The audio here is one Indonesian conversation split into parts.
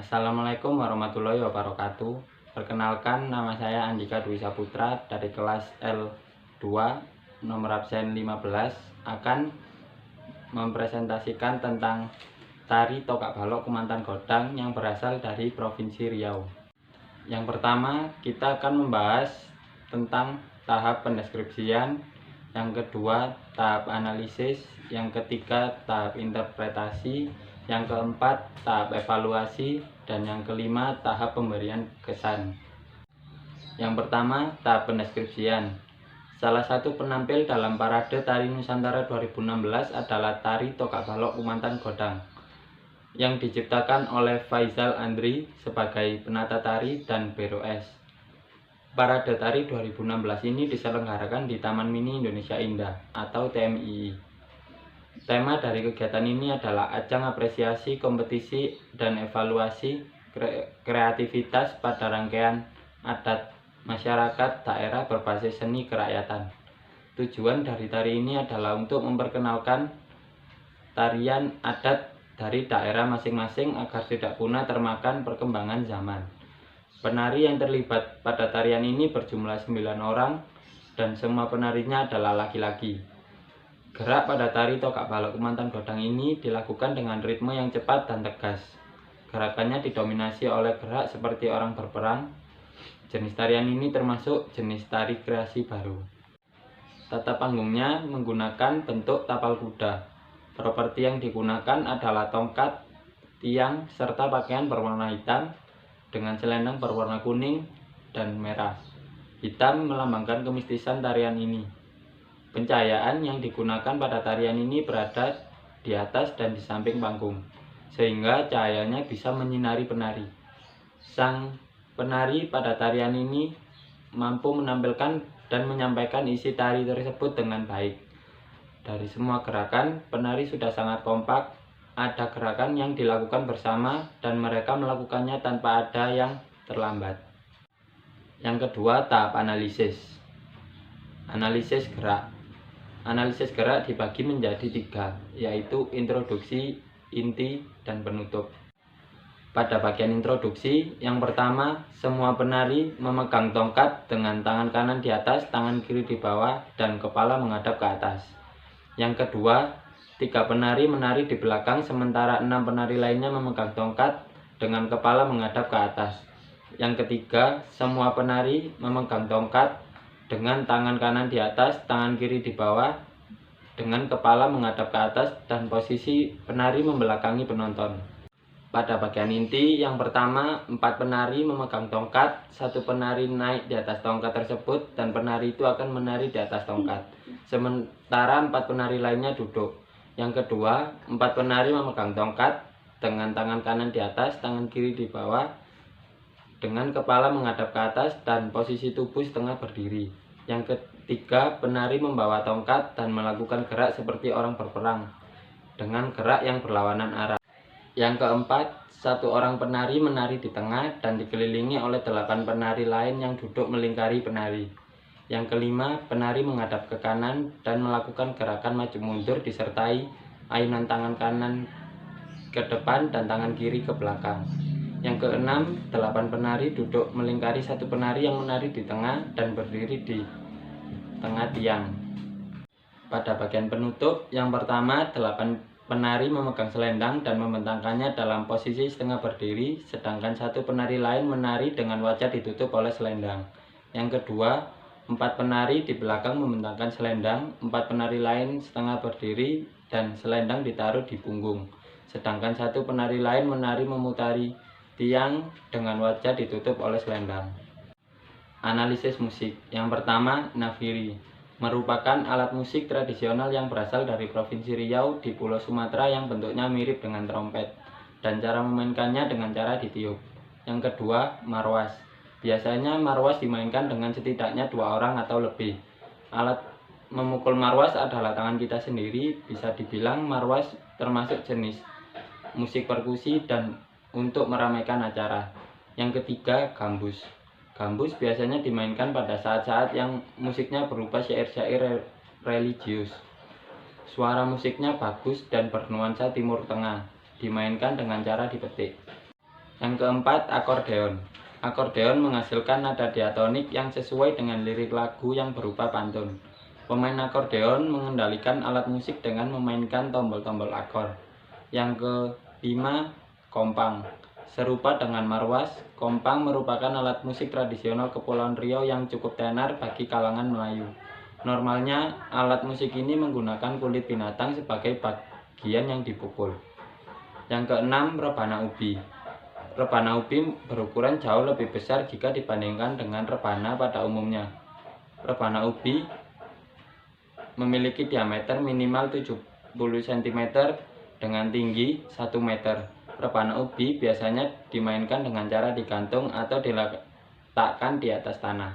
Assalamualaikum warahmatullahi wabarakatuh. Perkenalkan, nama saya Andika Dwi Saputra dari kelas L2 nomor absen 15 akan mempresentasikan tentang tari Tokak Balok Kumantan Godang yang berasal dari Provinsi Riau. Yang pertama, kita akan membahas tentang tahap pendeskripsian, yang kedua tahap analisis, yang ketiga tahap interpretasi, yang keempat tahap evaluasi, dan yang kelima tahap pemberian kesan. Yang pertama, tahap pendeskripsian. Salah satu penampil dalam Parade Tari Nusantara 2016 adalah tari Tokak Balok Kumantan Godang yang diciptakan oleh Faizal Andri sebagai penata tari dan Bero S. Parade Tari 2016 ini diselenggarakan di Taman Mini Indonesia Indah atau TMII. Tema dari kegiatan ini adalah ajang apresiasi, kompetisi, dan evaluasi kreativitas pada rangkaian adat masyarakat daerah berbasis seni kerakyatan. Tujuan dari tari ini adalah untuk memperkenalkan tarian adat dari daerah masing-masing agar tidak punah termakan perkembangan zaman. Penari yang terlibat pada tarian ini berjumlah 9 orang dan semua penarinya adalah laki-laki. Gerak pada tari Tokak Balok Kumantan Godang ini dilakukan dengan ritme yang cepat dan tegas. Gerakannya didominasi oleh gerak seperti orang berperang. Jenis tarian ini termasuk jenis tari kreasi baru. Tata panggungnya menggunakan bentuk tapal kuda. Properti yang digunakan adalah tongkat, tiang, serta pakaian berwarna hitam dengan selendang berwarna kuning dan merah. Hitam melambangkan kemistisan tarian ini. Pencahayaan yang digunakan pada tarian ini berada di atas dan di samping panggung, sehingga cahayanya bisa menyinari penari. Sang penari pada tarian ini mampu menampilkan dan menyampaikan isi tari tersebut dengan baik. Dari semua gerakan, penari sudah sangat kompak. Ada gerakan yang dilakukan bersama dan mereka melakukannya tanpa ada yang terlambat. Yang kedua, tahap analisis. Analisis gerak. Analisis gerak dibagi menjadi 3, yaitu introduksi, inti, dan penutup. Pada bagian introduksi, yang pertama, semua penari memegang tongkat dengan tangan kanan di atas, tangan kiri di bawah, dan kepala menghadap ke atas. Yang kedua, 3 penari menari di belakang, sementara 6 penari lainnya memegang tongkat dengan kepala menghadap ke atas. Yang ketiga, semua penari memegang tongkat dengan tangan kanan di atas, tangan kiri di bawah, dengan kepala menghadap ke atas, dan posisi penari membelakangi penonton. Pada bagian inti, yang pertama, 4 penari memegang tongkat, 1 penari naik di atas tongkat tersebut, dan penari itu akan menari di atas tongkat. Sementara 4 penari lainnya duduk. Yang kedua, 4 penari memegang tongkat dengan tangan kanan di atas, tangan kiri di bawah, dengan kepala menghadap ke atas dan posisi tubuh setengah berdiri. Yang ketiga, penari membawa tongkat dan melakukan gerak seperti orang berperang dengan gerak yang berlawanan arah. Yang keempat, 1 orang penari menari di tengah dan dikelilingi oleh 8 penari lain yang duduk melingkari penari. Yang kelima, penari menghadap ke kanan dan melakukan gerakan maju mundur disertai ayunan tangan kanan ke depan dan tangan kiri ke belakang. Yang keenam, 8 penari duduk melingkari 1 penari yang menari di tengah dan berdiri di tengah tiang. Pada bagian penutup, yang pertama, 8 penari memegang selendang dan membentangkannya dalam posisi setengah berdiri, sedangkan 1 penari lain menari dengan wajah ditutup oleh selendang. Yang kedua, 4 penari di belakang membentangkan selendang, 4 penari lain setengah berdiri dan selendang ditaruh di punggung, sedangkan 1 penari lain menari memutari tiang dengan wajah ditutup oleh selendang. Analisis musik. Yang pertama, nafiri merupakan alat musik tradisional yang berasal dari Provinsi Riau di Pulau Sumatera yang bentuknya mirip dengan trompet dan cara memainkannya dengan cara ditiup. Yang kedua, marwas. Biasanya marwas dimainkan dengan setidaknya 2 orang atau lebih. Alat memukul marwas adalah tangan kita sendiri. Bisa dibilang marwas termasuk jenis musik perkusi dan untuk meramaikan acara. Yang ketiga, gambus. Gambus biasanya dimainkan pada saat-saat yang musiknya berupa syair-syair religius. Suara musiknya bagus dan bernuansa Timur Tengah, dimainkan dengan cara dipetik. Yang keempat, akordeon. Akordeon menghasilkan nada diatonik yang sesuai dengan lirik lagu yang berupa pantun. Pemain akordeon mengendalikan alat musik dengan memainkan tombol-tombol akor. Yang kelima, kompang. Serupa dengan marwas, kompang merupakan alat musik tradisional Kepulauan Riau yang cukup tenar bagi kalangan Melayu. Normalnya, alat musik ini menggunakan kulit binatang sebagai bagian yang dipukul. Yang keenam, rebana ubi. Rebana ubi berukuran jauh lebih besar jika dibandingkan dengan rebana pada umumnya. Rebana ubi memiliki diameter minimal 70 cm dengan tinggi 1 meter. Rebana ubi biasanya dimainkan dengan cara digantung atau diletakkan di atas tanah.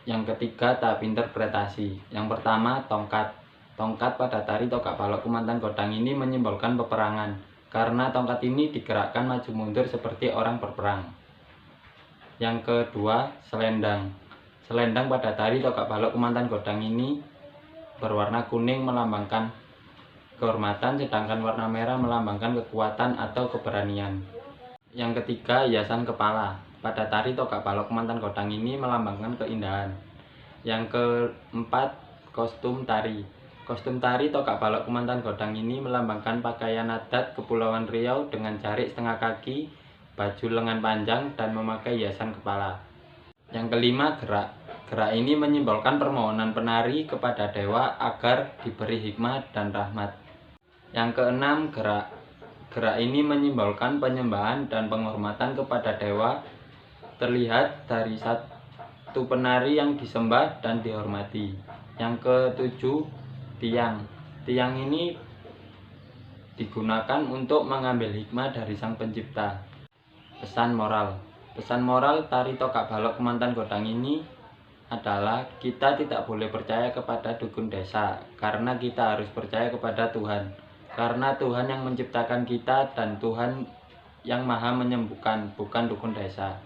Yang ketiga, tahap interpretasi. Yang pertama, tongkat. Tongkat pada tari Tokak Balok Kumantan Godang ini menyimbolkan peperangan, karena tongkat ini digerakkan maju mundur seperti orang berperang. Yang kedua, selendang. Selendang pada tari Tokak Balok Kumantan Godang ini berwarna kuning melambangkan kehormatan, sedangkan warna merah melambangkan kekuatan atau keberanian. Yang ketiga, hiasan kepala. Pada tari Tokak Balok Kumantan Godang ini melambangkan keindahan. Yang keempat, kostum tari. Kostum tari Tokak Balok Kumantan Godang ini melambangkan pakaian adat Kepulauan Riau dengan jarik setengah kaki, baju lengan panjang, dan memakai hiasan kepala. Yang kelima, gerak. Gerak ini menyimbolkan permohonan penari kepada dewa agar diberi hikmah dan rahmat. Yang keenam, gerak. Gerak ini menyimbolkan penyembahan dan penghormatan kepada dewa, terlihat dari satu penari yang disembah dan dihormati. Yang ketujuh, tiang. Tiang ini digunakan untuk mengambil hikmah dari Sang Pencipta. Pesan moral. Pesan moral tari Tokak Balok Kumantan Godang ini adalah kita tidak boleh percaya kepada dukun desa, karena kita harus percaya kepada Tuhan. Karena Tuhan yang menciptakan kita dan Tuhan yang maha menyembuhkan, bukan dukun desa.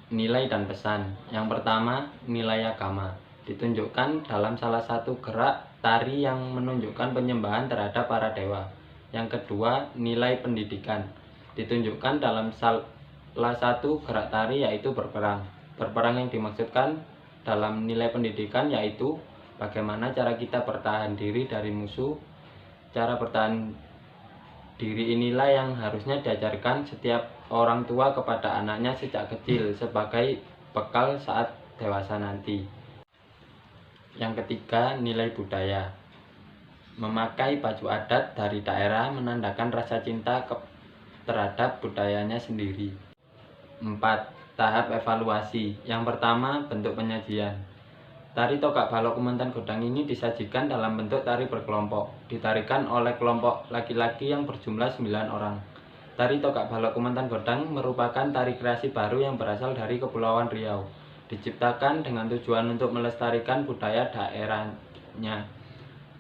Nilai dan pesan. Yang pertama, nilai agama. Ditunjukkan dalam salah satu gerak tari yang menunjukkan penyembahan terhadap para dewa. Yang kedua, nilai pendidikan. Ditunjukkan dalam salah satu gerak tari yaitu berperang. Berperang yang dimaksudkan dalam nilai pendidikan yaitu bagaimana cara kita bertahan diri dari musuh. Cara bertahan diri inilah yang harusnya diajarkan setiap orang tua kepada anaknya sejak kecil sebagai bekal saat dewasa nanti. Yang ketiga, nilai budaya. Memakai baju adat dari daerah menandakan rasa cinta terhadap budayanya sendiri. 4. Tahap evaluasi. Yang pertama, bentuk penyajian. Tari Tokak Balok Kumantan Godang ini disajikan dalam bentuk tari berkelompok, ditarikan oleh kelompok laki-laki yang berjumlah 9 orang. Tari Tokak Balok Kumantan Godang merupakan tari kreasi baru yang berasal dari Kepulauan Riau, diciptakan dengan tujuan untuk melestarikan budaya daerahnya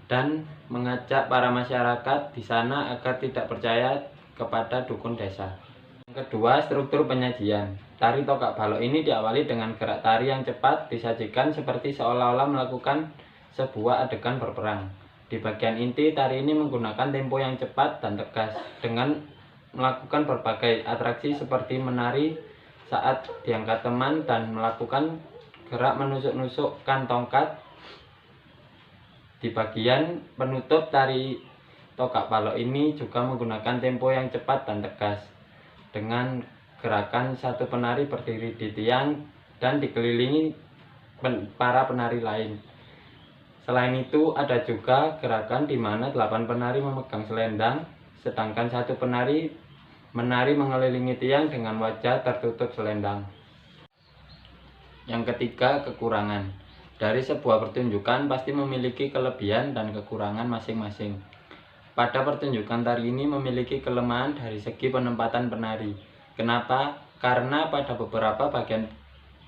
dan mengajak para masyarakat di sana agar tidak percaya kepada dukun desa. Yang kedua, struktur penyajian. Tari Tokak Balok ini diawali dengan gerak tari yang cepat, disajikan seperti seolah-olah melakukan sebuah adegan berperang. Di bagian inti, tari ini menggunakan tempo yang cepat dan tegas dengan melakukan berbagai atraksi seperti menari saat diangkat teman dan melakukan gerak menusuk-nusukkan tongkat. Di bagian penutup, tari Tokak Balok ini juga menggunakan tempo yang cepat dan tegas dengan gerakan satu penari berdiri di tiang dan dikelilingi para penari lain. Selain itu, ada juga gerakan di mana 8 penari memegang selendang, sedangkan satu penari menari mengelilingi tiang dengan wajah tertutup selendang. Yang ketiga, kekurangan. Dari sebuah pertunjukan pasti memiliki kelebihan dan kekurangan masing-masing. Pada pertunjukan tari ini memiliki kelemahan dari segi penempatan penari. Kenapa? Karena pada beberapa bagian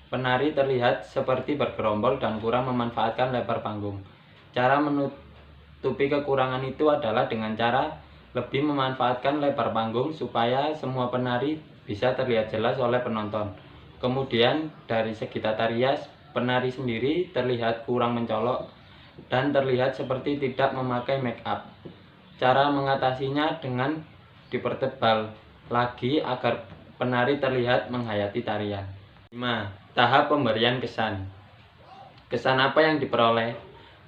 penari terlihat seperti bergerombol dan kurang memanfaatkan lebar panggung. Cara menutupi kekurangan itu adalah dengan cara lebih memanfaatkan lebar panggung supaya semua penari bisa terlihat jelas oleh penonton. Kemudian dari segi tata rias, penari sendiri terlihat kurang mencolok dan terlihat seperti tidak memakai make up. Cara mengatasinya dengan dipertebal lagi agar penari terlihat menghayati tarian. 5. Tahap pemberian kesan. Kesan apa yang diperoleh?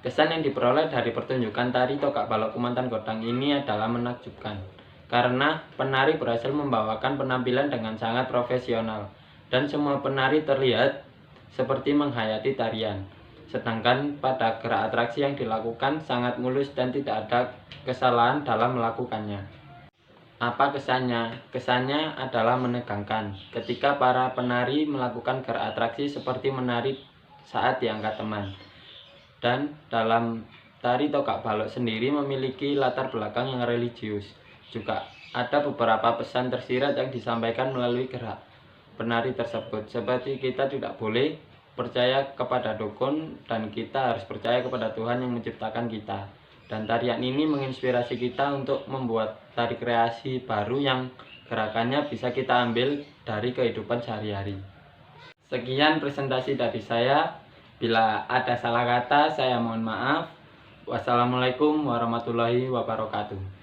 Kesan yang diperoleh dari pertunjukan tari Tokak Balok Kumantan Godang ini adalah menakjubkan, karena penari berhasil membawakan penampilan dengan sangat profesional, dan semua penari terlihat seperti menghayati tarian. Sedangkan pada gerak atraksi yang dilakukan sangat mulus dan tidak ada kesalahan dalam melakukannya. Apa kesannya? Kesannya adalah menegangkan ketika para penari melakukan gerak atraksi seperti menari saat diangkat teman. Dan dalam tari Tokak Balok sendiri memiliki latar belakang yang religius. Juga ada beberapa pesan tersirat yang disampaikan melalui gerak penari tersebut. Seperti kita tidak boleh percaya kepada dukun dan kita harus percaya kepada Tuhan yang menciptakan kita. Dan tarian ini menginspirasi kita untuk membuat tari kreasi baru yang gerakannya bisa kita ambil dari kehidupan sehari-hari. Sekian presentasi dari saya. Bila ada salah kata, saya mohon maaf. Wassalamualaikum warahmatullahi wabarakatuh.